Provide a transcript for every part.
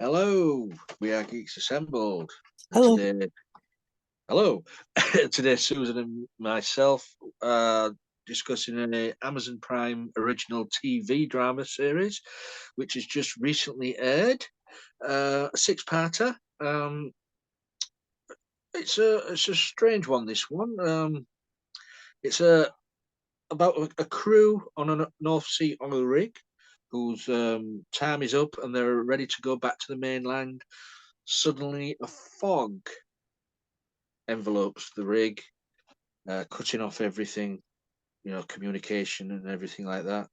Hello, we are Geeks Assembled. Hello. Today, hello. Today, Susan and myself are discussing an Amazon Prime original TV drama series, which has just recently aired. A six-parter. It's a strange one. This one. It's about a crew on a North Sea oil rig whose time is up and they're ready to go back to the mainland. Suddenly, a fog envelopes the rig, cutting off everything, communication and everything like that.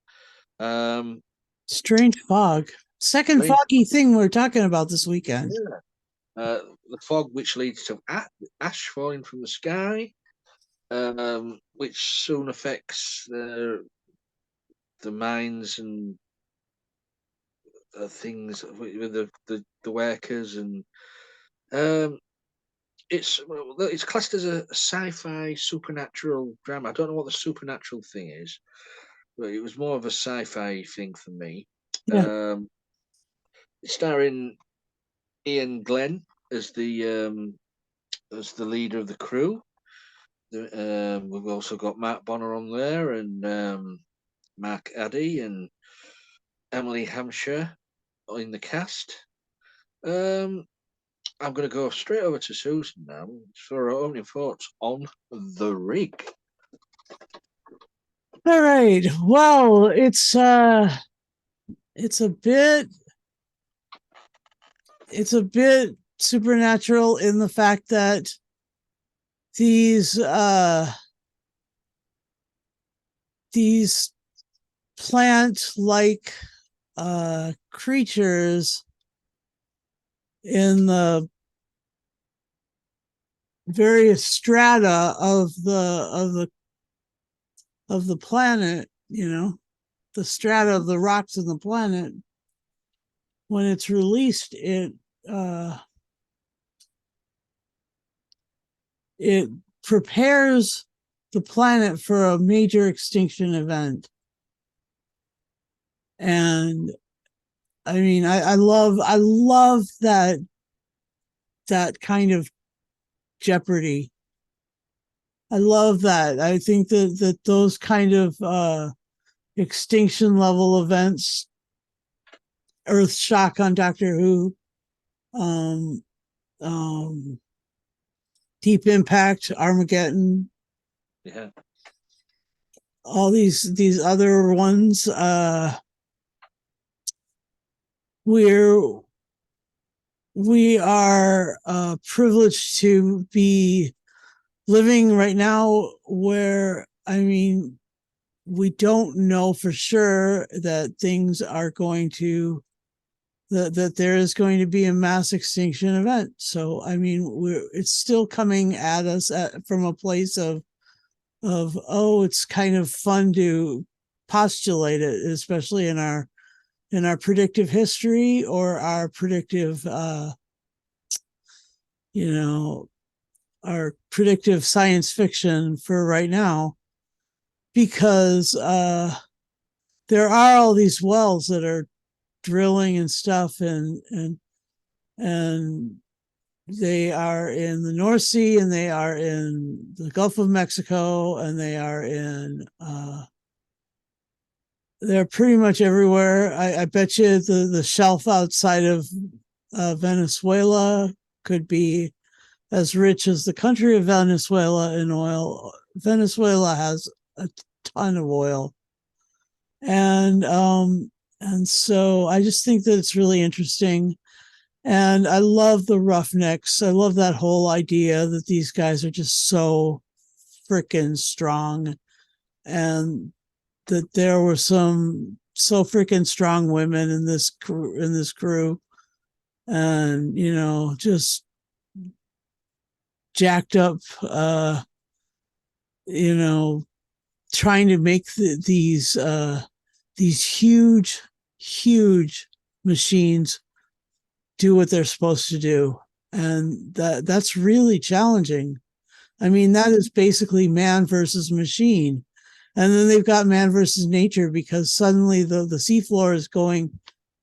Strange fog. Second Strange, foggy thing we're talking about this weekend. yeah. The fog, which leads to ash falling from the sky, which soon affects the mines and things with the workers, and um, it's classed as a sci-fi supernatural drama. I don't know what the supernatural thing is, but it was more of a sci-fi thing for me. Yeah. Um, Starring Ian Glenn as the leader of the crew. We've also got Matt Bonner on there, and Mark Addy and Emily Hampshire in the cast. Um, I'm going to go straight over to Susan now for her opening thoughts on the rig. All right. Well, it's a bit supernatural in the fact that these these plant like creatures in the various strata of the planet, the strata of the rocks in the planet, when it's released, it prepares the planet for a major extinction event. And I mean, I love that kind of jeopardy. I love that. I think that those kind of extinction level events, Earth Shock on Doctor Who, um, um, Deep Impact, Armageddon, Yeah, all these other ones. We are privileged to be living right now where, I mean, we don't know for sure that things are going to that there is going to be a mass extinction event. So I mean, it's still coming at us from a place of oh, it's kind of fun to postulate it, especially in our predictive history or our predictive you know our predictive science fiction for right now, because there are all these wells that are drilling and stuff, and they are in the North Sea, and they are in the Gulf of Mexico, and they are in they're pretty much everywhere. I bet you the shelf outside of Venezuela could be as rich as the country of Venezuela in oil. Venezuela has a ton of oil, and so I just think that it's really interesting. And I love the Roughnecks. I love that whole idea that these guys are just so freaking strong, and that there were some so freaking strong women in this crew, and just jacked up, you know trying to make these huge machines do what they're supposed to do, and that's really challenging. I mean, that is basically man versus machine. And then they've got man versus nature, because suddenly the seafloor is going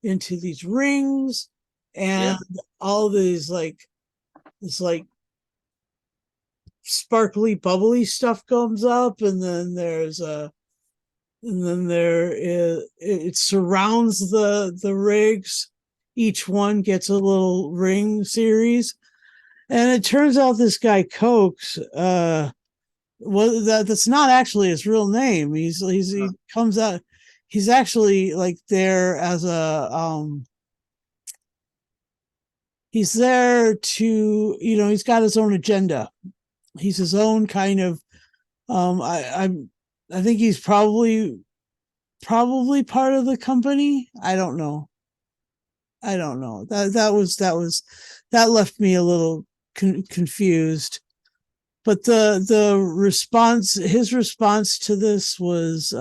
into these rings, and Yeah. all these like this like sparkly bubbly stuff comes up, and then there's a and then there is it surrounds the rigs. Each one gets a little ring series, and it turns out this guy Cokes, well, that's not actually his real name. He comes out. He's actually like there as a he's there to, he's got his own agenda. He's his own kind of I think he's probably part of the company. I don't know. That left me a little confused. But the response his response to this was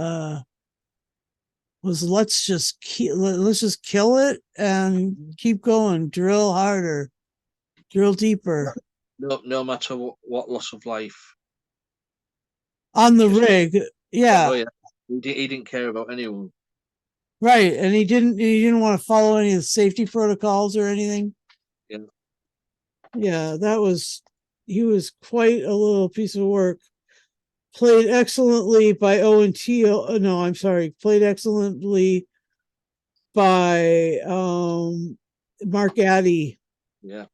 let's just kill it and keep going, drill harder, drill deeper No matter what loss of life. on the Just rig. oh Yeah, yeah, he didn't care about anyone. right. And he didn't want to follow any of the safety protocols or anything. Yeah, Yeah, he was quite a little piece of work. Played excellently by Owen Teal. No, I'm sorry. Played excellently by Mark Addy. yeah.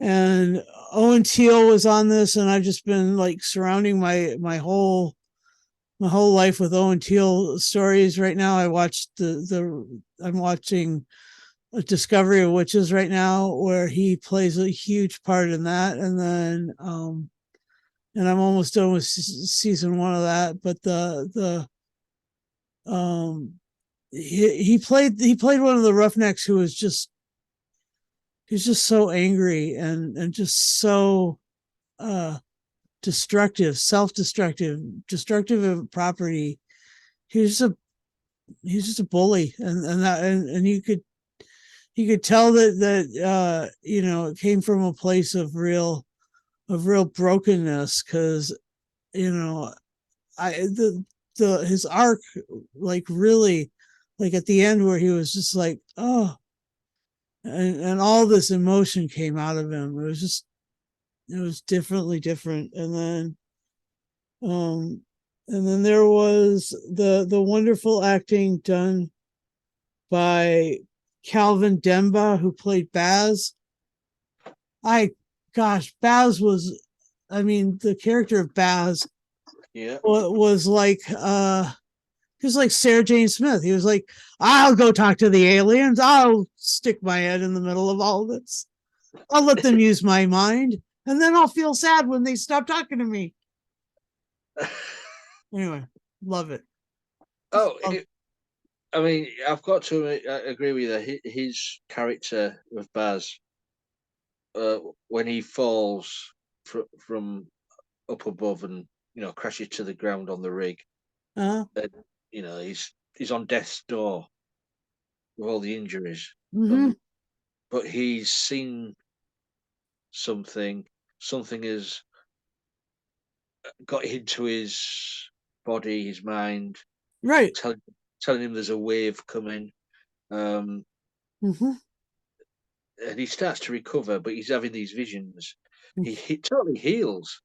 And Owen Teal was on this, and I've just been like surrounding my whole life with Owen Teal stories. Right now, I'm watching a Discovery of Witches right now, where he plays a huge part in that, and then and I'm almost done with season one of that. But um he played one of the Roughnecks who was just he's just so angry and just so uh destructive, self-destructive, destructive of property. He's just a he's just a bully, and you could tell that it came from a place of real brokenness, because you know I the his arc, like, really, like at the end where he was just like, oh, and all this emotion came out of him. It was differently different. Um and then there was the wonderful acting done by Calvin Demba, who played Baz. I Gosh, Baz was, I mean, the character of Baz Yeah. was like he was like Sarah Jane Smith. He was like, I'll go talk to the aliens. I'll stick my head in the middle of all this. I'll let them use my mind, and then I'll feel sad when they stop talking to me. Anyway, love it. Oh, Love I mean, I've got to agree with you that his character of Baz, when he falls from up above and crashes to the ground on the rig, uh, and he's on death's door with all the injuries, mm-hmm. and but he's seen something. Something has got into his body, his mind, Right. telling him there's a wave coming. Um, Mm-hmm. and he starts to recover, but he's having these visions. He totally heals.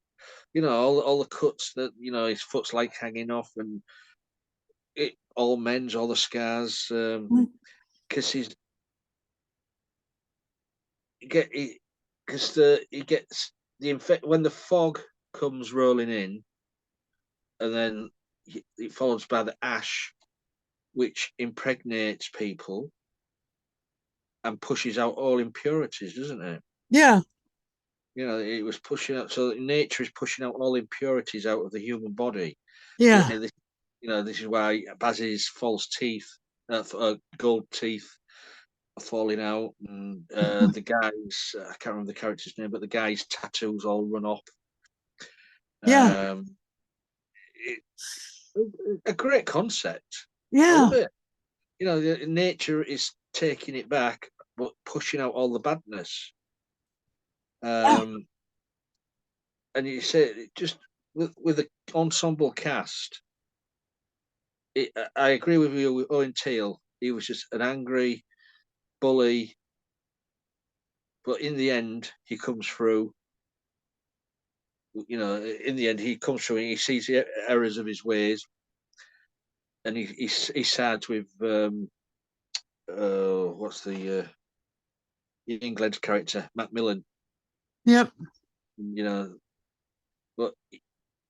All the cuts that his foot's like hanging off, and it all mends, all the scars. Because he's he get because he gets the infect when the fog comes rolling in, and then it follows by the ash, which impregnates people and pushes out all impurities, doesn't it? Yeah. It was pushing out. So nature is pushing out all impurities out of the human body. Yeah. This, this is why Baz's false teeth, gold teeth, are falling out, and the guy's I can't remember the character's name, but the guy's tattoos all run off. Yeah. Um, it, a great concept. I Yeah. love it. Nature is taking it back, but pushing out all the badness. Yeah. Um, and you say just with the ensemble cast, I agree with you with Owen Teal. He was just an angry bully but in the end, he comes through. In the end, he comes through and he sees the errors of his ways, and he sides with what's the England's character, Macmillan. Yep. You know, but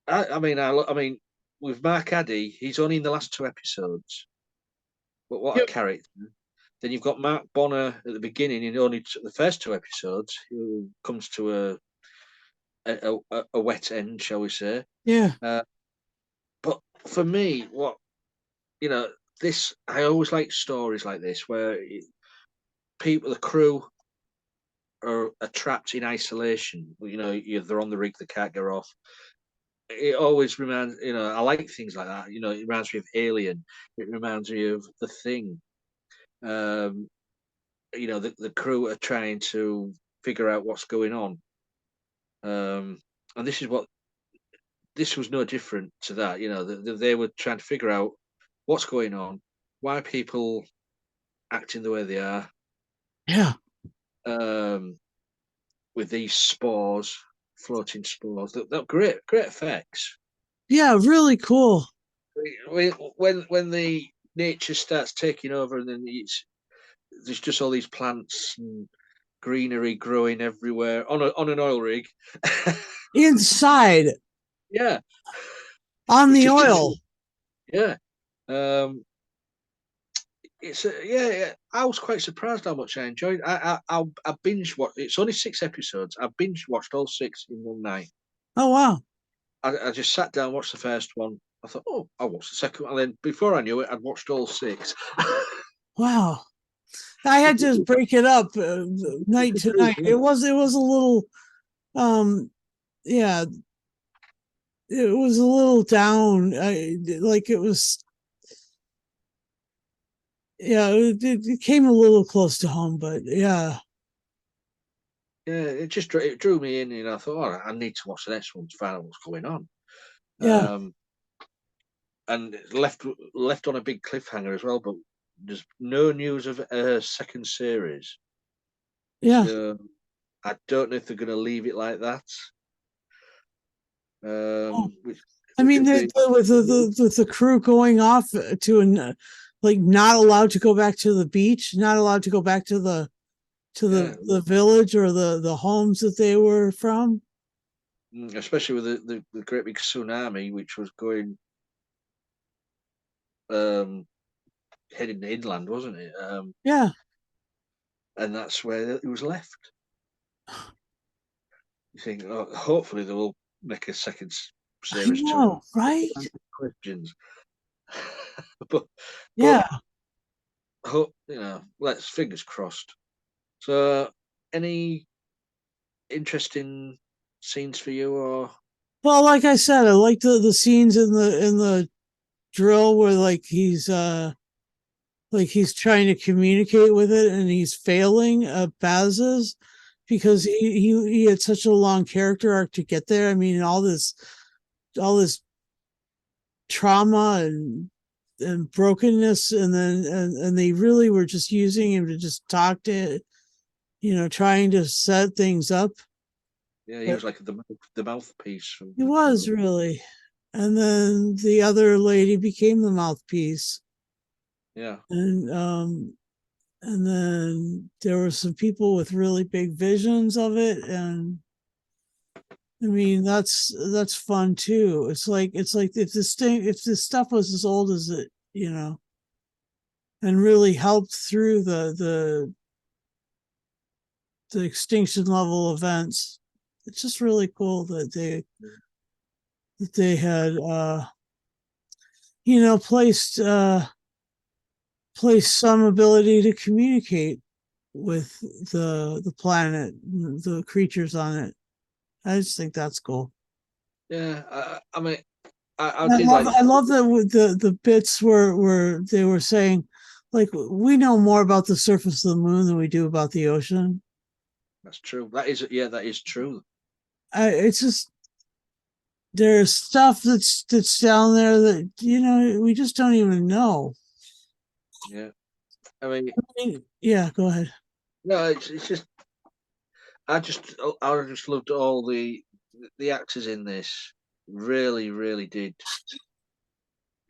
I mean, with Mark Addy, he's only in the last two episodes. But what a Yep. character! Then you've got Mark Bonner at the beginning in only the first two episodes, who comes to a wet end, shall we say? Yeah. Uh, but for me, you know, this I always like stories like this where people, the crew, are trapped in isolation. They're on the rig, they can't get off. It always reminds, I like things like that. It reminds me of Alien. It reminds me of The Thing. Um, the crew are trying to figure out what's going on. And this was no different to that. They were trying to figure out what's going on, why people acting the way they are, Yeah. um, with these spores, floating spores. They're great effects. Yeah. Really cool. When the nature starts taking over, and then there's just all these plants and greenery growing everywhere on an oil rig. Inside Yeah, on it the just oil. yeah. Um, yeah. I was quite surprised how much I enjoyed. I binge watched. It's only six episodes. I binge watched all six in one night. Oh wow. I just sat down, watched the first one. I thought, oh, I'll watch the second one. And then before I knew it, I'd watched all six. Wow. I had to break it up night to night. It was a little yeah, it was a little down. Like it was, yeah, it came a little close to home, but yeah. Yeah, it drew me in, and I thought, all right, I need to watch the next one to find out what's going on. Yeah. Um, and left on a big cliffhanger as well. But there's no news of a second series, Yeah. so I don't know if they're going to leave it like that. Oh, I Which mean, would be with the crew going off to like not allowed to go back to the beach, not allowed to go back to yeah, the village or the homes that they were from. especially with the great big tsunami which was going um, heading inland, wasn't it? Yeah. And that's where it was left. You think, oh, hopefully they will make a second I series to know, right? questions. but but Yeah. hope let's fingers crossed. So, any interesting scenes for you, or Well, like I said, I like the scenes in the drill where like he's trying to communicate with it and he's failing Baz's because he had such a long character arc to get there. I mean, all this trauma and brokenness, and then and they really were just using him to just talk to, trying to set things up. yeah, he But was like the mouthpiece he for was really, and then the other lady became the mouthpiece, yeah. and then there were some people with really big visions of it, and I mean that's fun too. It's like if this stuff was as old as it, and really helped through the extinction level events. It's just really cool that they had placed some ability to communicate with the planet, the creatures on it. I just think that's cool. Yeah, I mean, I I did love like I love that with the bits where they were saying, like, we know more about the surface of the moon than we do about the ocean. that's true. That is true. It's just there's stuff that's down there that we just don't even know. Yeah, I mean, Yeah, go ahead. no, it's just I just loved all the actors in this. Really, really did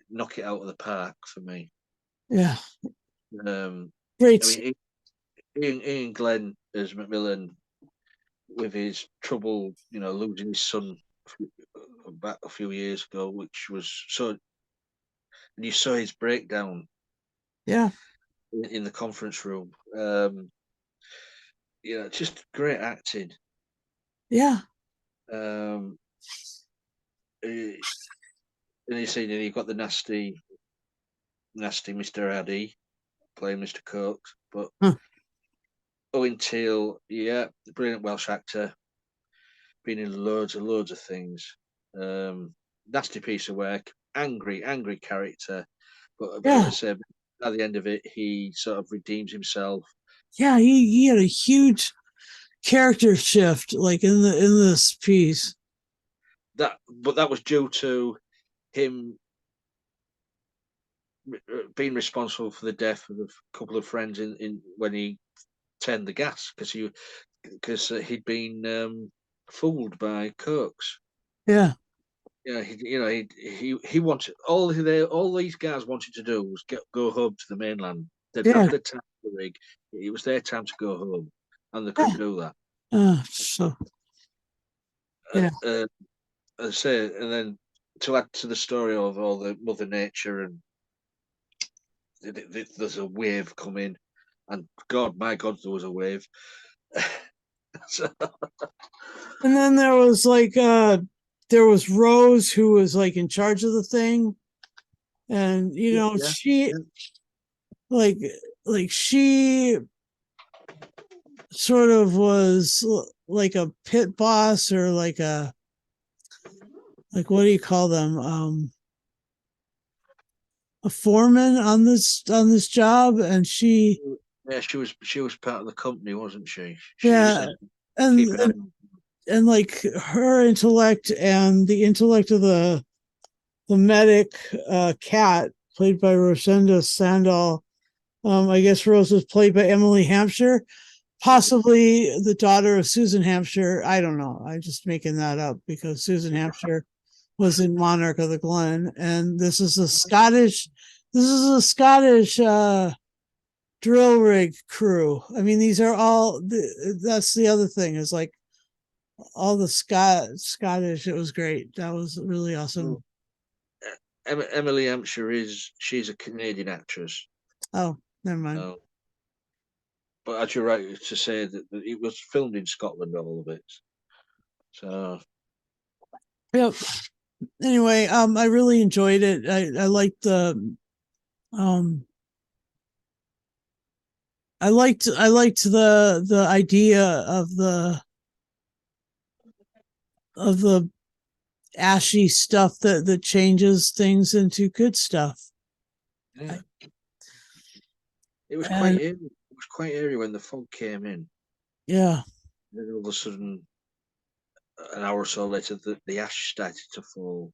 knock it out of the park for me. Yeah. Um, I Great. mean, Ian Glenn as Macmillan with his trouble, losing his son back a few years ago, which was so. And you saw his breakdown Yeah. in the conference room. Just great acting. Yeah. Um, eh, and you've got the nasty Mr. Addy playing Mr. Cokes, but Huh. Owen Teale, yeah, brilliant Welsh actor, been in loads and loads of things. Nasty piece of work, angry character, but Yeah. as I said, at the end of it, he sort of redeems himself. Yeah. He had a huge character shift, like in this piece. But that was due to him being responsible for the death of a couple of friends in when he turned the gas because he'd been fooled by Cokes. Yeah. Yeah, he wanted all these guys wanted to do was go home to the mainland. They'd not Yeah. had a time to rig. It was their time to go home, and they Yeah. couldn't do that. So Uh, yeah. uh, as I say, and then to add to the story of all the Mother Nature and there's a wave coming, and my God, there was a wave. So, And then there was Rose who was like in charge of the thing. And yeah, she yeah. like she sort of was like a pit boss, or like what do you call them? A foreman on this job, and Yeah, she was part of the company, wasn't she? She yeah, said and keep an eye and like her intellect and the intellect of the medic, Cat, played by Rosenda Sandal. I guess Rose was played by Emily Hampshire, possibly the daughter of Susan Hampshire. I don't know. I'm just making that up because Susan Hampshire was in Monarch of the Glen, and This is a Scottish drill rig crew. I mean, these are all. That's the other thing is like all the Scottish. It was great. That was really awesome. well, Emily Hampshire she's a Canadian actress. Oh, never mind. Uh, but as you're right to say that it was filmed in Scotland, all of it. So Yep. Anyway, I really enjoyed it. I liked um I liked the idea of the ashy stuff that changes things into good stuff. yeah, it was quite And eerie. It was quite eerie when the fog came in. yeah, Then all of a sudden, an hour or so later, the ash started to fall.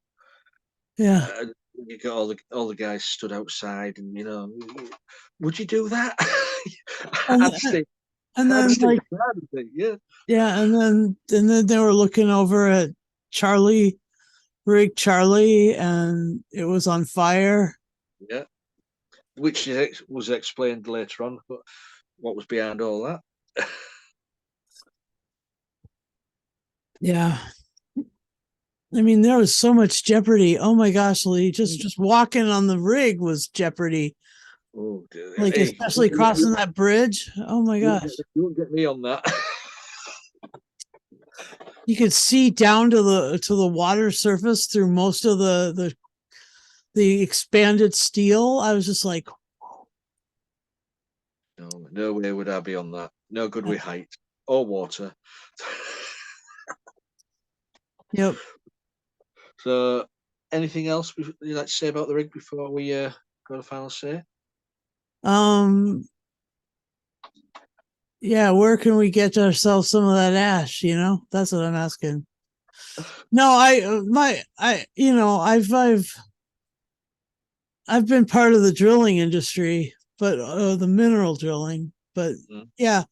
yeah. And you got all the guys stood outside, and would you do that? And I'd stay. and I'd then stay like behind and think, yeah, yeah, and then they were looking over at Charlie, Rig Charlie, and it was on fire. yeah. Which was explained later on. But what was behind all that? Yeah. I mean, there was so much jeopardy. Oh my gosh, Lee, just walking on the rig was jeopardy. Oh, Like hey, especially crossing that bridge. Oh my gosh. you won't get me on that. You could see down to the water surface through most of the expanded steel. I was just like, No, no way would I be on that. No good with height or water. yep. So, anything else you'd like to say about the rig before we go to final say? Um, yeah, where can we get ourselves some of that ash? That's what I'm asking. No, I've been part of the drilling industry, but the mineral drilling. But Mm. yeah,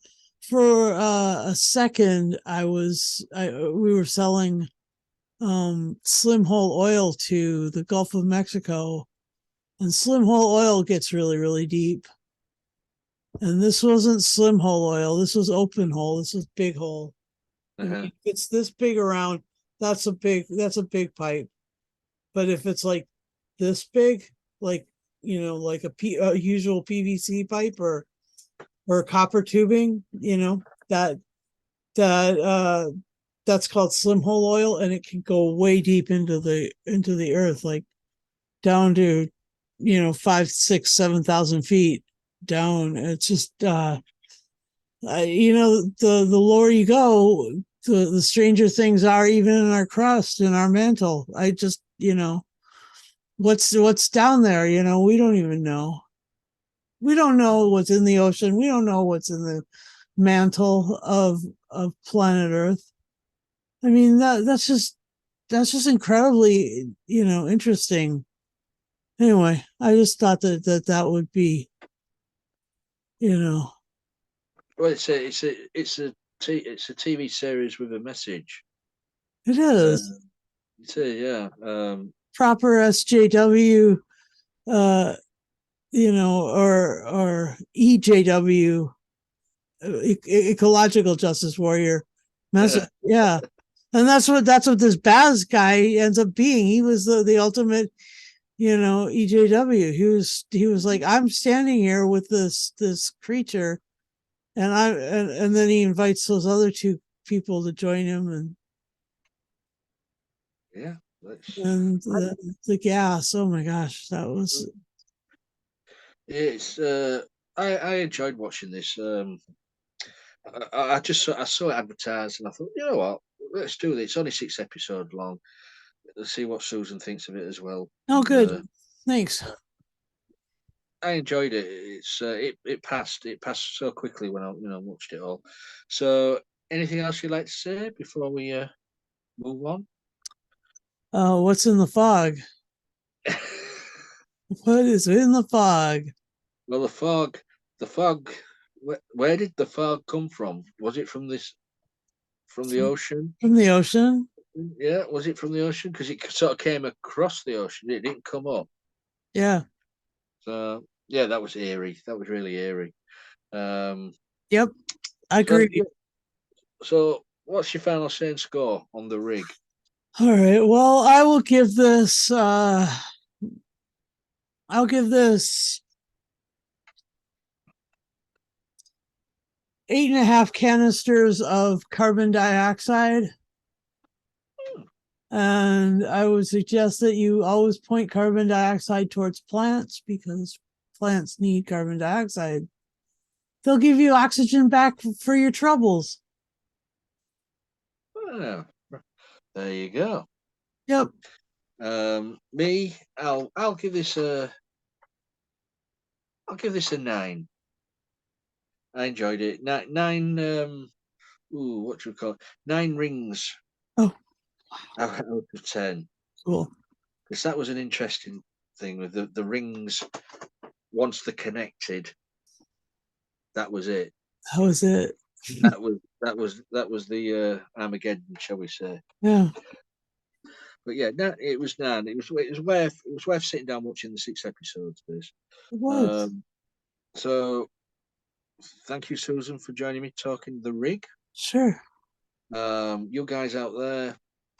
for a second, we were selling slim hole oil to the Gulf of Mexico, and slim hole oil gets really, really deep. And this wasn't slim hole oil. This was open hole. This was big hole. I Uh-huh. mean, it's this big around. That's a big pipe. But if it's like this big, like like a usual PVC pipe or copper tubing, that that that's called slim hole oil, and it can go way deep into the earth, like down to 5, 6, 7,000 feet down. It's just the lower you go, the stranger things are, even in our crust and our mantle. I just what's down there. We don't even know. We don't know what's in the ocean. We don't know what's in the mantle of planet Earth. I mean, that's just incredibly interesting. Anyway, I just thought that would be you know Well, it's a TV series with a message. it Uh, is yeah. proper SJW, uh, or EJW, ecological justice warrior message. Yeah, and that's what this Baz guy ends up being. He was the ultimate, EJW. He was like, I'm standing here with this creature, and then he invites those other two people to join him, Yeah. and the gas. Oh my gosh, that was It's I enjoyed watching this. I saw it advertised and I thought, you know what, let's do this. It's only 6 episodes long. Let's see what Susan thinks of it as well. oh And good. Thanks. I enjoyed it. It passed so quickly when I watched it all. So anything else you'd like to say before we move on? What's in the fog? What is in the fog? Well, the fog. Where did the fog come from? Was it from the From, ocean? from the ocean? Yeah, was it from the ocean? Because it sort of came across the ocean. It didn't come up. Yeah. So yeah, that was eerie. That was really eerie. Um, Yep. I so agree. yeah, so what's your final saying score on the rig? All right. Well, I'll give this 8.5 canisters of carbon dioxide. And I would suggest that you always point carbon dioxide towards plants, because plants need carbon dioxide. They'll give you oxygen back for your troubles. Oh, there you go. Yep. Me, I'll give this a 9. I enjoyed it. Nine. Ooh, what do we call it? 9 rings Oh, out of 10. cool. Because that was an interesting thing with the rings. Once they're connected, that was it. That was it. That was the Armageddon, shall we say? Yeah, But yeah, no, it was none. It was worth sitting down watching the 6 episodes. This. it was. Um, so thank you, Susan, for joining me talking the rig. Sure. You guys out there,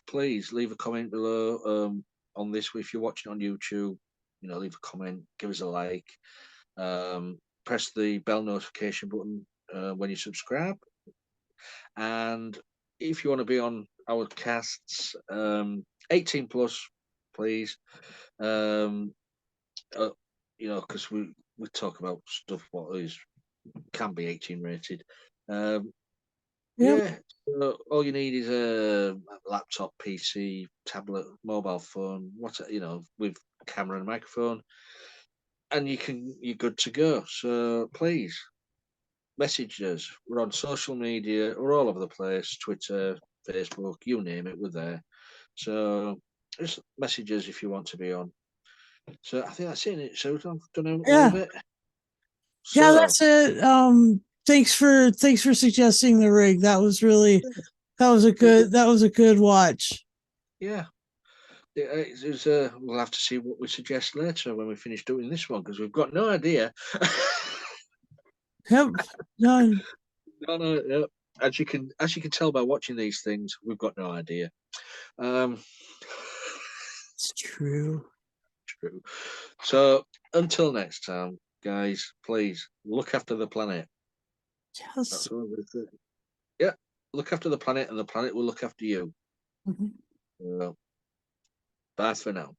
please leave a comment below on this. If you're watching on YouTube, leave a comment, give us a like, press the bell notification button when you subscribe, and if you want to be on our casts, 18 plus, please. Um, because we talk about stuff what is can be 18 rated. Um, Yep. Yeah, so all you need is a laptop, PC, tablet, mobile phone, with camera and microphone, and you're good to go. So please message us. We're on social media. We're all over the place: Twitter, Facebook, you name it, we're there. So just message us if you want to be on. So I think that's it. So I've done all Yeah. of it. Yeah, So that's it. thanks for suggesting the rig. That was really that was a good watch. Yeah. We'll have to see what we suggest later when we finish doing this one because we've got no idea. Yep. No, No. As you can tell by watching these things, we've got no idea. Um, it's true. True. So until next time, guys, please look after the planet. Yes. That's what we're saying. Yeah, look after the planet, and the planet will look after you. Mhm. So, bye for now.